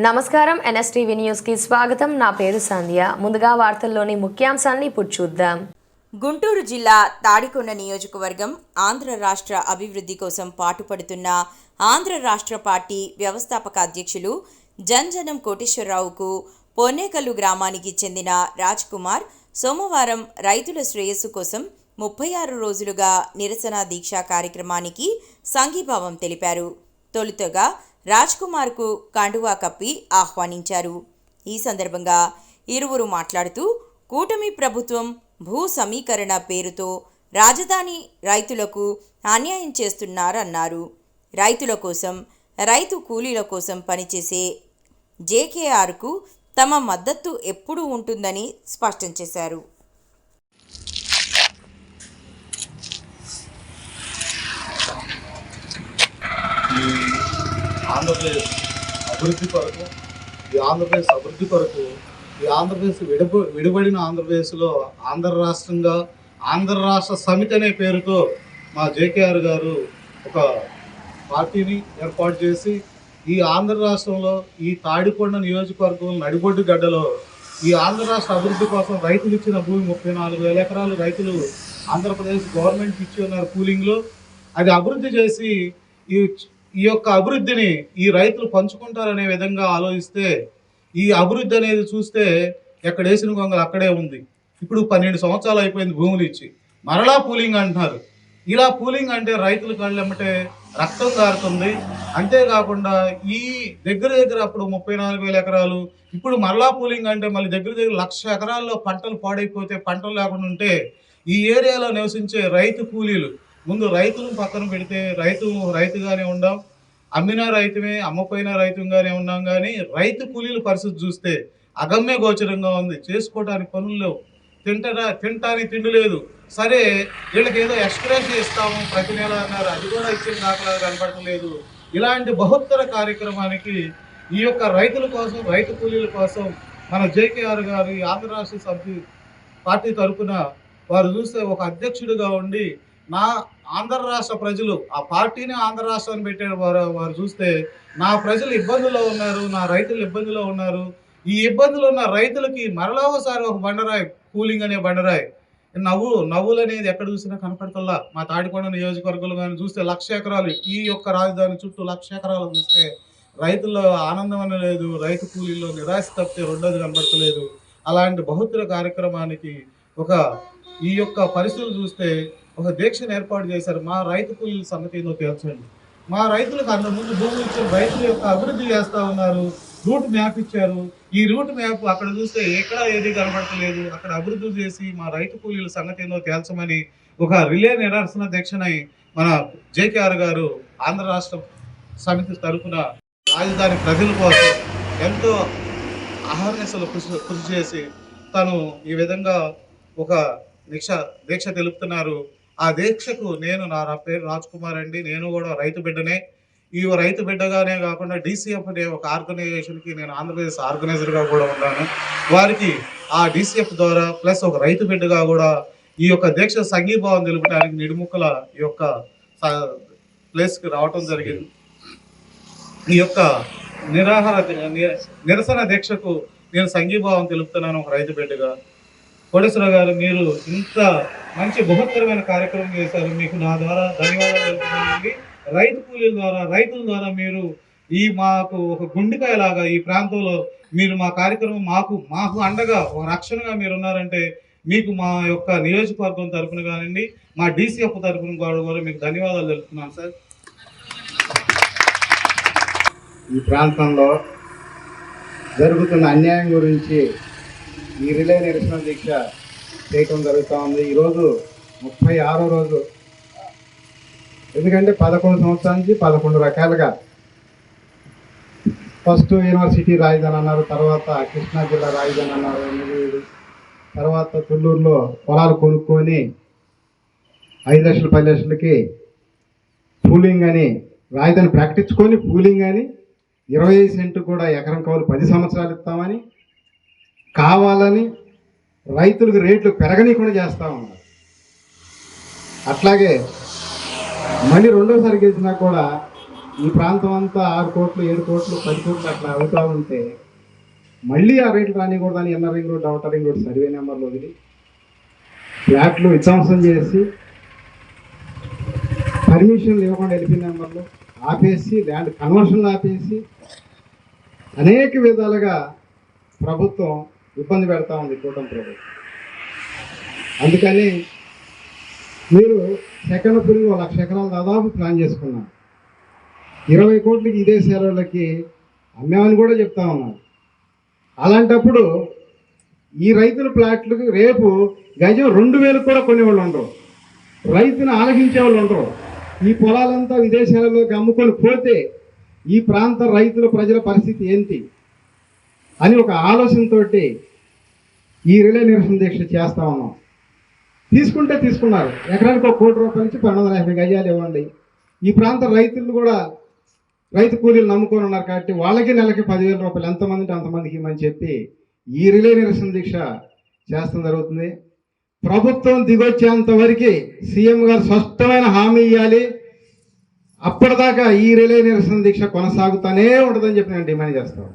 నమస్కారం, NSTV news కి స్వాగతం. నా పేరు సంధ్య. ముందుగా వార్తల్లోని ముఖ్యాంశాలను ఇప్పుడు చూద్దాం. గుంటూరు జిల్లా తాడికొండ నియోజకవర్గం ఆంధ్ర రాష్ట్ర అభివృద్ధి కోసం పాటుపడుతున్న ఆంధ్ర రాష్ట్ర పార్టీ వ్యవస్థాపక అధ్యక్షులు జంజనం కోటేశ్వరరావుకు పొన్నేకల్లు గ్రామానికి చెందిన రాజ్ కుమార్ సోమవారం రైతుల శ్రేయస్సు కోసం 36 రోజులుగా నిరసన దీక్షా కార్యక్రమానికి సంఘీభావం తెలిపారు. తొలుతగా రాజ్ కుమార్కు కండువా కప్పి ఆహ్వానించారు. ఈ సందర్భంగా ఇరువురు మాట్లాడుతూ కూటమి ప్రభుత్వం భూ సమీకరణ పేరుతో రాజధాని రైతులకు అన్యాయం చేస్తున్నారన్నారు. రైతుల కోసం, రైతు కూలీల కోసం పనిచేసే జేకేఆర్కు తమ మద్దతు ఎప్పుడూ ఉంటుందని స్పష్టం చేశారు. ఆంధ్రప్రదేశ్ అభివృద్ధి కొరకు ఈ ఆంధ్రప్రదేశ్ విడిబడిన ఆంధ్రప్రదేశ్లో ఆంధ్ర రాష్ట్రంగా ఆంధ్ర రాష్ట్ర సమితి అనే పేరుతో మా జేకేఆర్ గారు ఒక పార్టీని ఏర్పాటు చేసి ఈ ఆంధ్ర రాష్ట్రంలో ఈ తాడికొండ నియోజకవర్గం నడిబొడ్డు గడ్డలో ఈ ఆంధ్ర రాష్ట్ర అభివృద్ధి కోసం రైతులు ఇచ్చిన భూమి 34,000 ఎకరాలు రైతులు ఆంధ్రప్రదేశ్ గవర్నమెంట్కి ఇచ్చి ఉన్నారు కూలింగ్లో. అది అభివృద్ధి చేసి ఈ యొక్క అభివృద్ధిని ఈ రైతులు పంచుకుంటారనే విధంగా ఆలోచిస్తే ఈ అభివృద్ధి అనేది చూస్తే ఎక్కడ వేసిన గొంగలు అక్కడే ఉంది. ఇప్పుడు 12 సంవత్సరాలు అయిపోయింది భూములు ఇచ్చి, మరలా పూలింగ్ అంటున్నారు. ఇలా పూలింగ్ అంటే రైతుల కళ్ళెమ్మటే రక్తం కారుతుంది. అంతేకాకుండా ఈ దగ్గర అప్పుడు 34,000 ఎకరాలు, ఇప్పుడు మరలా పూలింగ్ అంటే మళ్ళీ దగ్గర 1,00,000 ఎకరాల్లో పంటలు పాడైపోతే, పంటలు లేకుండా ఉంటే ఈ ఏరియాలో నివసించే రైతు కూలీలు, ముందు రైతులను పక్కన పెడితే రైతుగానే ఉండాం, అమ్మినా రైతుమే, అమ్మపోయినా రైతుగానే ఉన్నాం. కానీ రైతు కూలీల పరిస్థితి చూస్తే అగమ్య గోచరంగా ఉంది. చేసుకోవడానికి పనులు లేవు, తినటానికి తిండి లేదు. సరే వీళ్ళకి ఏదో ఎక్స్ప్రెస్ ఇస్తాము ప్రతి నెల అన్నారు, అది కూడా ఇచ్చిన దాఖలా కనపడలేదు. ఇలాంటి బహుత్తర కార్యక్రమానికి ఈ యొక్క రైతుల కోసం, రైతు కూలీల కోసం మన జేకేఆర్ గారు ఈ ఆంధ్ర రాష్ట్ర సమితి పార్టీ తరఫున వారు చూస్తే ఒక అధ్యక్షుడిగా ఉండి నా ఆంధ్ర రాష్ట్ర ప్రజలు, ఆ పార్టీని ఆంధ్ర రాష్ట్రాన్ని పెట్టారు వారు చూస్తే నా ప్రజలు ఇబ్బందుల్లో ఉన్నారు, నా రైతులు ఇబ్బందులో ఉన్నారు. ఈ ఇబ్బందులు ఉన్న రైతులకి మరలా ఒకసారి ఒక బండరాయి, కూలింగ్ అనే బండరాయి, నవ్వులు అనేది ఎక్కడ చూసినా కనపడతల్లా. మా తాడికొండ నియోజకవర్గంలో కానీ చూస్తే 1,00,000 ఎకరాలు, ఈ యొక్క రాజధాని చుట్టూ 1,00,000 ఎకరాలు చూస్తే రైతుల్లో ఆనందం అనే లేదు, రైతు కూలీల్లో నిరాశ తప్పితే రెండోది కనపడతలేదు. అలాంటి బహుత్తర కార్యక్రమానికి ఈ యొక్క పరిస్థితులు చూస్తే ఒక దీక్షను ఏర్పాటు చేశారు. మా రైతు కూలీల సమితిలో తేల్చండి, మా రైతులకు అంతకుముందు భూములు ఇచ్చిన రైతుల యొక్క అభివృద్ధి చేస్తూ ఉన్నారు, రూట్ మ్యాప్ ఇచ్చారు. ఈ రూట్ మ్యాప్ అక్కడ చూస్తే ఎక్కడ ఏది కనబడతలేదు. అక్కడ అభివృద్ధి చేసి మా రైతు కూలీల సంగతిలో తేల్చమని ఒక రిలే నిరసన దీక్షనై మన జేకేఆర్ గారు ఆంధ్ర రాష్ట్ర సమితి తరఫున రాజధాని ప్రజల కోసం ఎంతో అహర్నిశలు కృషి చేసి తను ఈ విధంగా ఒక దీక్ష తెలుపుతున్నారు. ఆ దీక్షకు నా పేరు రాజ్ కుమార్ అండి, నేను కూడా రైతు బిడ్డనే. ఈ రైతు బిడ్డగానే కాకుండా DCF అనే ఒక ఆర్గనైజేషన్కి నేను ఆంధ్రప్రదేశ్ ఆర్గనైజర్గా కూడా ఉన్నాను. వారికి ఆ DCF ద్వారా ప్లస్ ఒక రైతు బిడ్డగా కూడా ఈ యొక్క దీక్ష సంఘీభావం తెలుపడానికి నిడుముక్కల ఈ యొక్క ప్లేస్కి రావటం జరిగింది. ఈ యొక్క నిరసన దీక్షకు నేను సంఘీభావం తెలుపుతున్నాను ఒక రైతు బిడ్డగా. కోటేశ్వరరావు గారు, మీరు ఇంత మంచి బృహత్తరమైన కార్యక్రమం చేశారు, మీకు నా ద్వారా ధన్యవాదాలు తెలుపుతున్నానండి. రైతు కూలీల ద్వారా, రైతుల ద్వారా మీరు మాకు ఒక గుండెకాయలాగా ఈ ప్రాంతంలో మీరు మా కార్యక్రమం మాకు అండగా ఒక రక్షణగా మీరు ఉన్నారంటే మీకు మా యొక్క నియోజకవర్గం తరఫున కానివ్వండి, మా DCF తరఫున కూడా మీకు ధన్యవాదాలు తెలుపుతున్నాను సార్. ఈ ప్రాంతంలో జరుగుతున్న అన్యాయం గురించి ఈ రిలే నిరసన దీక్ష చేయటం జరుగుతూ ఉంది. ఈరోజు 36వ రోజు. ఎందుకంటే 11 సంవత్సరాల నుంచి 11 రకాలుగా, ఫస్ట్ యూనివర్సిటీ రాజధాని అన్నారు, తర్వాత కృష్ణా జిల్లా రాజధాని అన్నారు, తర్వాత తుళ్ళూరులో పొలాలు కొనుక్కొని 5 లక్షలు 10 లక్షలకి పూలింగ్ అని రాజధాని ప్రకటించుకొని పూలింగ్ అని 25 సెంటు కూడా ఎకరం కౌలు 10 సంవత్సరాలు ఇస్తామని కావాలని రైతులకు రేట్లు పెరగనీయకుండా చేస్తూ ఉన్నారు. అట్లాగే మళ్ళీ రెండోసారి గెలిచినా కూడా ఈ ప్రాంతం అంతా 6 కోట్లు 7 కోట్లు 10 కోట్లు అట్లా అవుతూ ఉంటే మళ్ళీ ఆ రేట్లు రానికూడదని inner ring road outer ring road survey నెంబర్లు వదిలి ఫ్లాట్లు విధ్వంసం చేసి పర్మిషన్లు ఇవ్వకుండా ఎల్పీ నెంబర్లు ఆపేసి ల్యాండ్ కన్వర్షన్లు ఆపేసి అనేక విధాలుగా ప్రభుత్వం ఇబ్బంది పెడతా ఉంది కూటమి ప్రభుత్వం. అందుకని మీరు సెకండ్ పులికి 1,00,000 ఎకరాలు దాదాపు ప్లాన్ చేసుకున్నారు. 20 కోట్లకి ఇదే సేలర్లకి అమ్మామని కూడా చెప్తా ఉన్నారు. అలాంటప్పుడు ఈ రైతుల ప్లాట్లకు రేపు గజం 2,000 కూడా కొనేవాళ్ళు ఉండరు, రైతును ఆలకించే వాళ్ళు ఉండరు. ఈ పొలాలంతా విదేశాలలోకి అమ్ముకొని పోతే ఈ ప్రాంత రైతుల ప్రజల పరిస్థితి ఏంటి అని ఒక ఆలోచనతో ఈ రిలే నిరసన దీక్ష చేస్తా ఉన్నాం. తీసుకుంటే తీసుకున్నారు, ఎకరానికి 1 కోటి రూపాయల నుంచి 1250 గజాలు ఇవ్వండి. ఈ ప్రాంత రైతులు కూడా రైతు కూలీలు నమ్ముకొని ఉన్నారు కాబట్టి వాళ్ళకి నెలకి 10,000 రూపాయలు ఎంతమంది అంటే అంతమందికి ఇవ్వమని చెప్పి ఈ రిలే నిరసన దీక్ష చేస్తాం జరుగుతుంది. ప్రభుత్వం దిగొచ్చేంత వరకు సీఎం గారు స్పష్టమైన హామీ ఇవ్వాలి. అప్పటిదాకా ఈ రిలే నిరసన దీక్ష కొనసాగుతూనే ఉంటుందని చెప్పి నేను డిమాండ్ చేస్తాను.